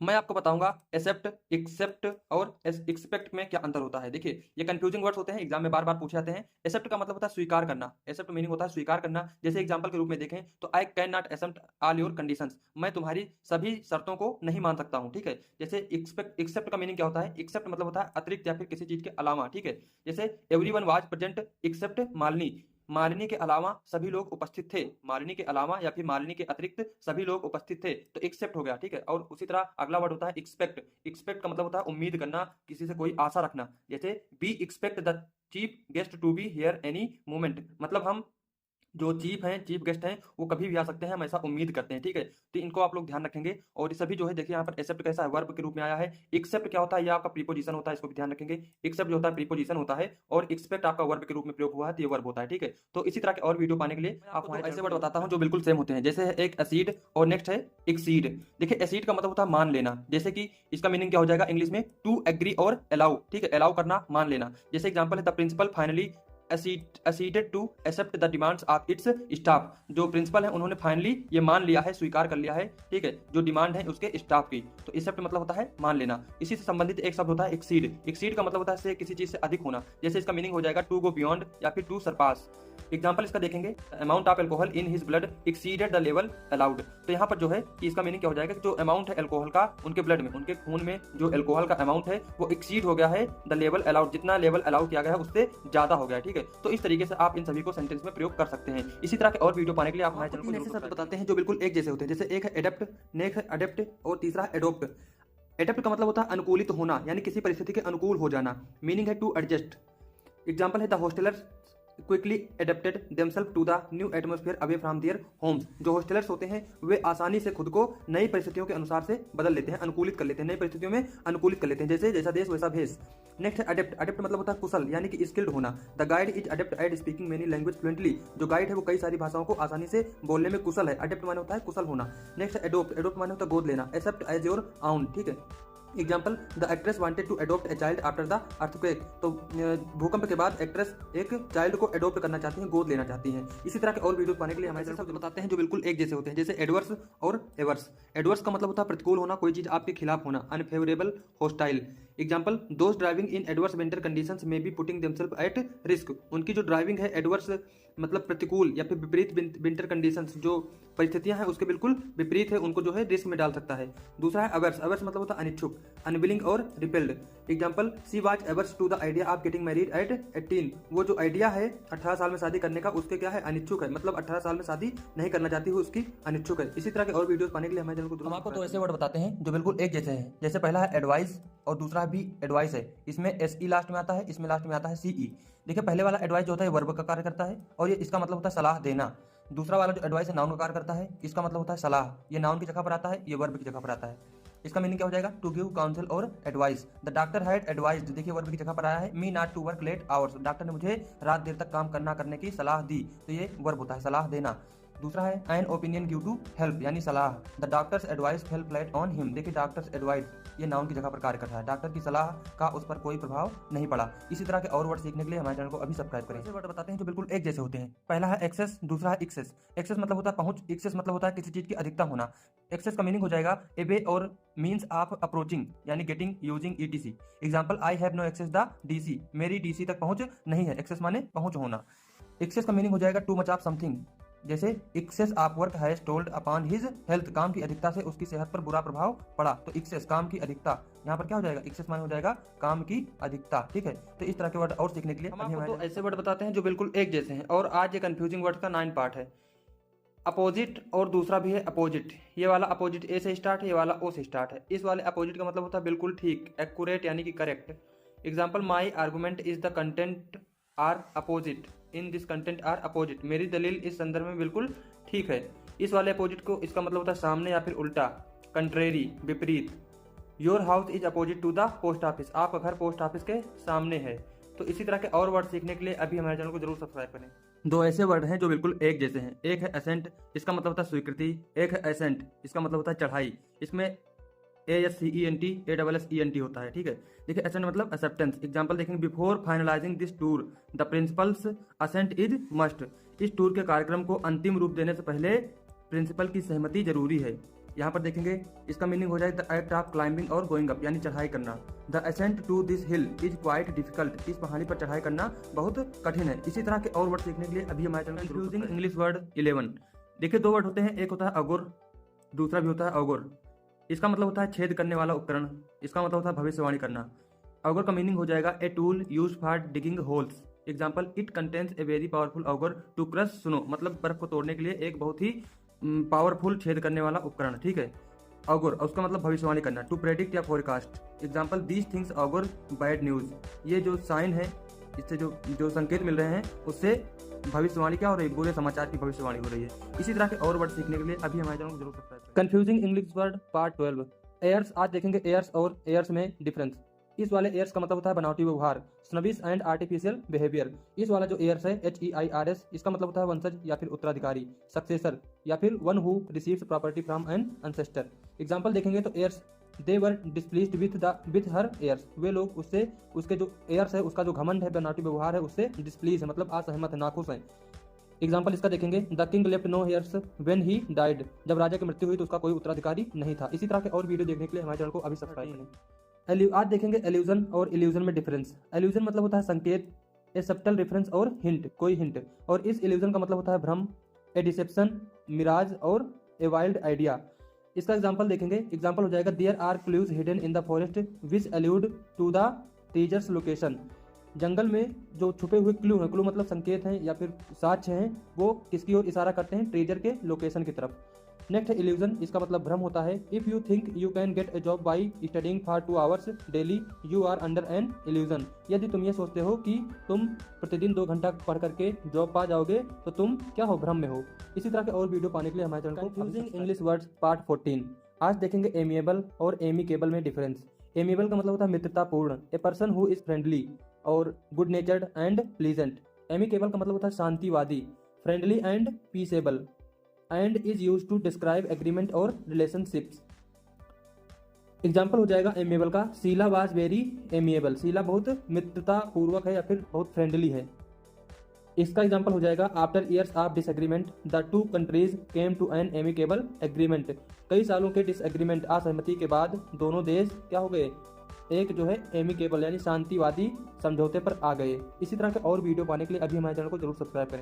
मैं आपको बताऊंगा एक्सेप्ट, एक्सेप्ट और एक्सपेक्ट में क्या अंतर होता है। देखिए, ये कंफ्यूजिंग वर्ड्स होते हैं, एग्जाम में बार बार पूछे जाते हैं। एक्सेप्ट का मतलब होता है स्वीकार करना। एक्सेप्ट मीनिंग होता है स्वीकार करना। जैसे एग्जांपल के रूप में देखें तो I can not accept all your conditions, मैं तुम्हारी सभी शर्तों को नहीं मान सकता हूं। ठीक है। जैसे एक्सपेक्ट, एक्सेप्ट का मीनिंग क्या होता है? एक्सेप्ट मतलब होता है अतिरिक्त या फिर किसी चीज के अलावा। ठीक है। जैसे everyone was present except Malini, Malini के अलावा सभी लोग उपस्थित थे। मालिनी के अलावा या फिर मालिनी के अतिरिक्त सभी लोग उपस्थित थे, तो एक्सेप्ट हो गया। ठीक है। और उसी तरह अगला वर्ड होता है एक्सपेक्ट। एक्सपेक्ट का मतलब होता है उम्मीद करना, किसी से कोई आशा रखना। जैसे we expect the chief guest to be here any moment, मतलब हम जो चीफ हैं, चीफ गेस्ट हैं, वो कभी भी आ सकते हैं, हम ऐसा उम्मीद करते हैं। ठीक है। तो इनको आप लोग ध्यान रखेंगे। और ये सभी जो है, देखिए यहाँ पर एक्सेप्ट कैसा है, वर्ब के रूप में आया है। एक्सेप्ट क्या होता है? ये आपका प्रीपोजिशन होता है, इसको भी ध्यान रखेंगे। एक्सेप्ट जो होता है प्रीपोजिशन होता है, और एक्सपेक्ट आपका वर्ब के रूप में प्रयोग हुआ है, तो ये वर्ब होता है। ठीक है। तो इसी तरह के और वीडियो पाने के लिए आप हमारे ऐसे वर्ड बताता हूँ जो बिल्कुल सेम होते हैं। जैसे है एक एसिड और नेक्स्ट है एक्सीड। देखिए, एसिड का मतलब होता है मान लेना। जैसे कि इसका मीनिंग क्या हो जाएगा इंग्लिश में? टू एग्री और अलाउ। ठीक है। अलाउ करना, मान लेना। जैसे एग्जांपल है the principal finally acceded to accept the demands of its staff, जो प्रिंसिपल है उन्होंने फाइनली ये मान लिया है, स्वीकार कर लिया है। ठीक है। जो डिमांड है उसके स्टाफ की। तो एक्सेप्ट मतलब होता है मान लेना। इसी से संबंधित एक शब्द होता है एक्सीड। एक्सीड का मतलब होता है से किसी चीज से अधिक होना। जैसे इसका मीनिंग हो जाएगा टू गो बियॉन्ड या फिर टू सरपास। एग्जाम्पल इसका देखेंगे, amount of alcohol in his blood exceeded the level allowed. तो यहाँ पर जो है कि इसका मीनिंग क्या हो जाएगा कि जो अमाउंट है एल्कोहल का उनके ब्लड में, उनके खून में जो एल्कोहल का अमाउंट है वो एक्सीड हो गया है द लेवल अलाउड, जितना लेवल अलाउ किया गया है उससे ज्यादा हो गया है। ठीक है। तो इस तरीके से आप इन सभी को सेंटेंस में प्रयोग कर सकते हैं। इसी तरह के और वीडियो पाने के लिए आप हमारे चैनल को ऐसे शब्द बताते हैं जो बिल्कुल एक जैसे होते हैं। जैसे एक है एडेप्ट, नेक्स्ट है अडेप्ट और तीसरा है एडोप्ट। एडेप्ट का मतलब होता है अनुकूलित होना, यानी किसी परिस्थिति के अनुकूल हो जाना। मीनिंग है टू एडजस्ट। एग्जाम्पल है the hostellers quickly adapted themselves to the new atmosphere away from their homes. जो हॉस्टलर्स होते हैं वे आसानी से खुद को नई परिस्थितियों के अनुसार से बदल लेते हैं, अनुकूलित कर लेते हैं, नई परिस्थितियों में अनुकूलित कर लेते हैं। जैसे जैसा देश वैसा भेष। नेक्स्ट है अडेप्ट। अडेप्ट मतलब होता है कुशल, यानी कि स्किल्ड होना। The guide is adapt eight speaking many language fluently. जो गाइड है वो कई सारी भाषाओं को आसानी से बोलने में कुशल है। अडेप्ट माने होता है कुशल होना। नेक्स्ट है एडोप्ट। एडोप्ट माने होता है गोद लेना, एक्सेप्ट एज योर आउन। ठीक है। Example the actress wanted to adopt a child after the earthquake. तो भूकंप के बाद एक्ट्रेस एक चाइल्ड को अडॉप्ट करना चाहती हैं, गोद लेना चाहती हैं। इसी तरह के और वीडियो पाने के लिए हमारे शब्द बताते हैं जो बिल्कुल एक जैसे होते हैं। जैसे एडवर्स और एवर्स। एडवर्स का मतलब होता है प्रतिकूल होना, कोई चीज आपके खिलाफ होना, unfavourable, hostile. Example those driving in adverse winter conditions में be putting themselves at risk. उनकी जो ड्राइविंग है एडवर्स मतलब प्रतिकूल या फिर विपरीत विंटर कंडीशंस, जो परिस्थितियां हैं उसके बिल्कुल विपरीत है, उनको जो है रिस्क में डाल सकता है। दूसरा है अवर्स। अवर्स मतलब होता है अनिच्छुक, अनविलिंग और repelled. Example she was averse to the idea of getting married at 18। वो जो आइडिया है 18 साल में शादी करने का, उसके क्या है? अनिच्छुक है, मतलब 18 साल में शादी नहीं करना चाहती है, उसकी अनिच्छुक है। इसी तरह के और वीडियोस पाने के लिए हमारे चैनल को हम आपको तो ऐसे वर्ड बताते हैं जो बिल्कुल एक जैसे हैं। जैसे पहला है एडवाइस और दूसरा भी एडवाइस है। इसमें एस ई लास्ट में आता है, इसमें लास्ट में आता है सी ई। देखिए, पहले वाला एडवाइस जो होता है वर्ब का कार्य करता है और ये इसका मतलब होता है सलाह देना। दूसरा वाला जो एडवाइस है नाउन का कार्य करता है, इसका मतलब होता है सलाह। ये नाउन की जगह पर आता है, ये वर्ब की जगह पर आता है। इसका मीनिंग क्या हो जाएगा? टू गिव काउंसिल और advice. The doctor had advised. देखिए, वर्ब की जगह पर आया है me not to work late hours. Doctor ने मुझे रात देर तक काम करने की सलाह दी। तो ये वर्ब होता है सलाह देना। दूसरा है an opinion give to help, यानी सलाह। The doctor's advice help light on him. देखिए, डॉक्टर्स एडवाइस ये नाउन की जगह पर कार्य कर रहा है, डॉक्टर की सलाह का उस पर कोई प्रभाव नहीं पड़ा। इसी तरह के और वर्ड सीखने के लिए हमारे चैनल को अभी सब्सक्राइब करें। ऐसे वर्ड बताते हैं जो बिल्कुल एक जैसे होते हैं। पहला है एक्सेस, दूसरा है एक्सेस। एक्सेस मतलब होता है पहुंच, एक्सेस मतलब होता है किसी चीज की अधिकता होना। एक्सेस का मीनिंग हो जाएगा ए वे और मीन्स ऑफ अप्रोचिंग, यानी getting, using, etc. Example I have no access the DC. मेरी डीसी तक पहुंच नहीं है। एक्सेस माने पहुंच होना। एक्सेस का मीनिंग हो जाएगा टू मच ऑफ समथिंग। जैसे excess of work has told upon his health. काम की अधिकता से उसकी सेहत पर बुरा प्रभाव पड़ा। तो एक्सेस काम की अधिकता, यहाँ पर क्या हो जाएगा? एक्सेस माने हो जाएगा काम की अधिकता। ठीक है। तो इस तरह के वर्ड और सीखने के लिए हम आपको तो ऐसे वर्ड बताते हैं जो बिल्कुल एक जैसे हैं। और आज ये कंफ्यूजिंग वर्ड का 9 पार्ट है। अपोजिट और दूसरा भी है अपोजिट। ये वाला अपोजिट ए से स्टार्ट है, ये वाला ओ से स्टार्ट है। इस वाले अपोजिट का मतलब होता है बिल्कुल ठीक, एक्यूरेट, यानी कि correct. Example my argument is the content are opposite in this content are opposite. मेरी दलील इस संदर्भ में बिल्कुल ठीक है। इस वाले अपोजिट को इसका मतलब होता है सामने या फिर उल्टा, कंट्रेरी, विपरीत। Your house is opposite to the post office. आपका घर पोस्ट ऑफिस के सामने है। तो इसी तरह के और वर्ड सीखने के लिए अभी हमारे चैनल को जरूर सब्सक्राइब करें। दो ऐसे वर्ड हैं जो बिल्कुल एक जैसे हैं। एक है असेंट, इसका मतलब होता है स्वीकृति। एक है एसेंट, इसका मतलब होता है चढ़ाई। इसमें ASCENT होता है। ठीक है। देखिए, असेंट मतलब एक्सेप्टेंस। एग्जांपल देखेंगे, before finalising this tour the principal's assent is must. इस टूर के कार्यक्रम को अंतिम रूप देने से पहले प्रिंसिपल की सहमति जरूरी है। यहाँ पर देखेंगे इसका मीनिंग हो जाए द एक्ट ऑफ क्लाइंबिंग और गोइंग अप, यानी चढ़ाई करना। The ascent to this hill is quite difficult, इस पहाड़ी पर चढ़ाई करना बहुत कठिन है। इसी तरह के और वर्ड सीखने के लिए अभी हमारे चैनल कंफ्यूजिंग इंग्लिश वर्ड 11। देखिए 2 वर्ड होते हैं, एक होता है अगुर, दूसरा भी होता है अगुर। इसका मतलब होता है छेद करने वाला उपकरण, इसका मतलब होता है भविष्यवाणी करना। अगर का मीनिंग हो जाएगा a tool use for digging holes. Example it contains a very powerful auger to crush snow, मतलब बर्फ को तोड़ने के लिए एक बहुत ही पावरफुल छेद करने वाला उपकरण, ठीक है। ऑगर उसका मतलब भविष्यवाणी करना। टू प्रेडिक्ट या forecast. Example these things auger bad news, ये जो साइन है, इससे जो संकेत मिल रहे हैं उससे भविष्यवाणी क्या हो रही है, बुरे समाचार की भविष्यवाणी हो रही है। इसी तरह के और वर्ड सीखने के लिए अभी हमारे चैनल को जरूर सब्सक्राइब करें। Confusing English word part 12। Heirs, आज देखेंगे एयर्स और एयर्स में डिफरेंस। इस वाले एयर्स का मतलब होता है बनावटी व्यवहार, स्नबिश एंड आर्टिफिशियल बिहेवियर। इस वाला जो एयर्स है HEIRS, इसका मतलब होता है वंशज या फिर उत्तराधिकारी, सक्सेसर या फिर one who receives property from an ancestor. Example देखेंगे तो heirs they were displeased with her heirs, वे लोग उससे, उसके जो एयर्स है उसका जो घमंड है, बनावटी व्यवहार है, उससे डिस्प्लीज है, मतलब असहमत है, नाखुश है। एग्जाम्पल इसका देखेंगे the king left no heirs when he died, जब राजा की मृत्यु हुई तो उसका कोई उत्तराधिकारी नहीं था। इसी तरह के और वीडियो देखने के लिए हमारे चैनल को अभी सब्सक्राइब करें। आज देखेंगे एल्यूजन और इल्यूजन में डिफरेंस। एल्यूजन मतलब होता है संकेत, ए सब्टल रेफरेंस और हिंट, कोई हिंट। और इस इल्यूजन का मतलब होता है भ्रम, ए डिसेप्शन, मिराज और ए वाइल्ड आइडिया। इसका एग्जाम्पल देखेंगे, एग्जाम्पल हो जाएगा there are clues hidden in the forest which allude to the treasure's location. जंगल में जो छुपे हुए क्लू हैं, क्लू मतलब संकेत हैं या फिर साक्ष्य हैं, वो किसकी ओर इशारा करते हैं, ट्रेजर के लोकेशन की तरफ। नेक्स्ट है इल्यूजन, इसका मतलब भ्रम होता है। If you think you can get a job by studying for 2 hours daily you are under an illusion. यदि तुम ये सोचते हो कि तुम प्रतिदिन 2 घंटा पढ़ करके जॉब पा जाओगे तो तुम क्या हो, भ्रम में हो। इसी तरह के और वीडियो पाने के लिए हमारे चैनल को कंफ्यूजिंग इंग्लिश वर्ड्स पार्ट 14। आज देखेंगे एमिएबल और एमिकेबल में डिफरेंस। एमिएबल का मतलब होता है मित्रतापूर्ण, a person who is friendly और good natured and pleasant. Amicable का मतलब होता है शांतिवादी, friendly and peaceable, and is use to describe agreement और रिलेशनशिप्स। एग्जाम्पल हो जाएगा एमिएबल का, Sheela was very amiable, Sheela बहुत मित्रता पूर्वक है या फिर बहुत फ्रेंडली है। इसका एग्जाम्पल हो जाएगा after years of disagreement the 2 countries came to an amicable agreement. कई सालों के डिसएग्रीमेंट, असहमति के बाद दोनों देश क्या हो गए, एक जो है एमिकेबल यानी शांतिवादी समझौते पर आ गए। इसी तरह के और वीडियो पाने के लिए अभी हमारे चैनल को जरूर सब्सक्राइब करें।